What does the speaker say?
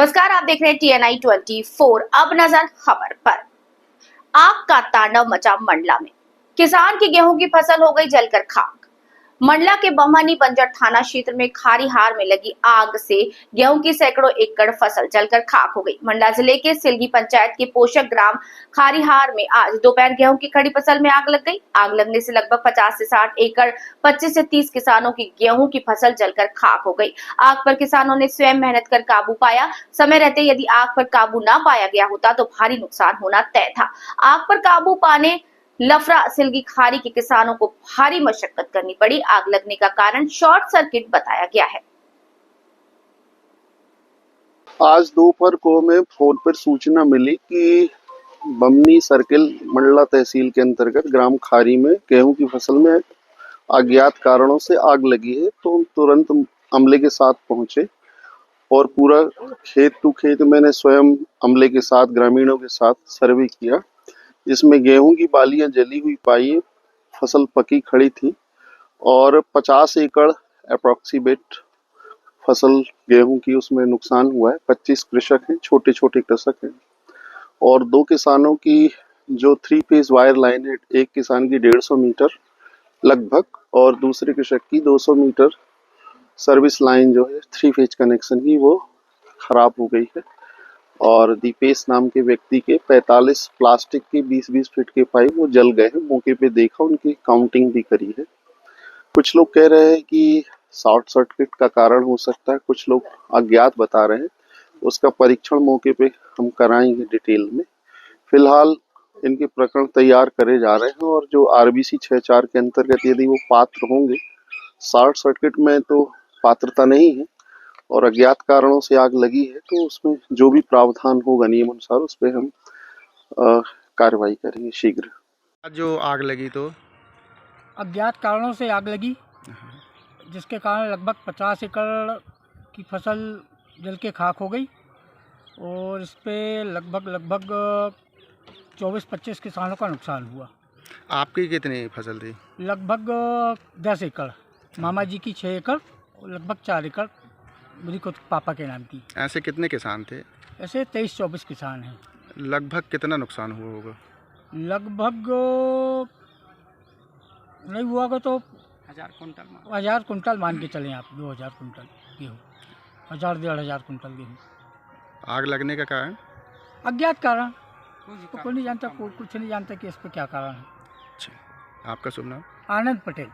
नमस्कार, आप देख रहे हैं TNI 24। अब नजर खबर पर। आग का तांडव मचा मंडला में। किसान की गेहूं की फसल हो गई जलकर खाक। मंडला के बमहनी बंजर थाना क्षेत्र में खारीहार में लगी आग से गेहूं की सैकड़ों एकड़ फसल जलकर खाक हो गई। मंडला जिले के सिलगी पंचायत के पोषक ग्राम खारीहार में आज दोपहर गेहूं की खड़ी फसल में आग लग गई। आग लगने से लगभग 50 से 60 एकड़ 25 से 30 किसानों की गेहूं की फसल जलकर खाक हो गई। आग पर किसानों ने स्वयं मेहनत कर काबू पाया। समय रहते यदि आग पर काबू न पाया गया होता तो भारी नुकसान होना तय था। आग पर काबू पाने लफरा सिलगी खारी के किसानों को भारी मशक्कत करनी पड़ी। आग लगने का कारण शॉर्ट सर्किट बताया गया है। आज दोपहर को हमें फोन पर सूचना मिली कि बमनी सर्किल मंडला तहसील के अंतर्गत ग्राम खारी में गेहूं की फसल में अज्ञात कारणों से आग लगी है। तो हम तुरंत अमले के साथ पहुंचे और पूरा खेत टू खेत मैंने स्वयं अमले के साथ ग्रामीणों के साथ सर्वे किया, जिसमें गेहूं की बालियां जली हुई पाई, फसल पकी खड़ी थी और 50 एकड़ अप्रोक्सीमेट फसल गेहूं की उसमें नुकसान हुआ है। 25 कृषक हैं, छोटे छोटे कृषक हैं और दो किसानों की जो 3 फेज वायर लाइन है, एक किसान की 150 मीटर लगभग और दूसरे कृषक की 200 मीटर सर्विस लाइन जो है 3 फेज कनेक्शन की, वो खराब हो गई है। और दीपेश नाम के व्यक्ति के 45 प्लास्टिक के 20-20 फीट के पाइप वो जल गए हैं। मौके पे देखा, उनकी काउंटिंग भी करी है। कुछ लोग कह रहे हैं कि शॉर्ट सर्किट का कारण हो सकता है, कुछ लोग अज्ञात बता रहे हैं। उसका परीक्षण मौके पे हम कराएंगे डिटेल में। फिलहाल इनके प्रकरण तैयार करे जा रहे हैं और जो RBC 64 के अंतर्गत यदि वो पात्र होंगे, शॉर्ट सर्किट में तो पात्रता नहीं है और अज्ञात कारणों से आग लगी है, तो उसमें जो भी प्रावधान होगा नियम अनुसार उस पर हम कार्रवाई करेंगे शीघ्र। जो आग लगी तो अज्ञात कारणों से आग लगी, जिसके कारण लगभग 50 एकड़ की फसल जल के खाक हो गई और इस पे लगभग 24-25 किसानों का नुकसान हुआ। आपकी कितनी फसल थी? लगभग 10 एकड़, मामा जी की 6 एकड़ और लगभग 4 एकड़ मेरी खुद पापा के नाम की। ऐसे कितने किसान थे? ऐसे 23-24 किसान हैं। लगभग कितना नुकसान हुआ होगा? लगभग नहीं हुआ होगा तो 1000 कुंटल मान के चलें आप। 2000 कुंटल गेहूँ, 1000-1500 कुंटल गेहूँ। आग लगने का कारण? अज्ञात कारण, तो कोई नहीं जानता, कोई कुछ नहीं जानता कि इस पर क्या कारण है। अच्छा, आपका शुभ नाम? आनंद पटेल।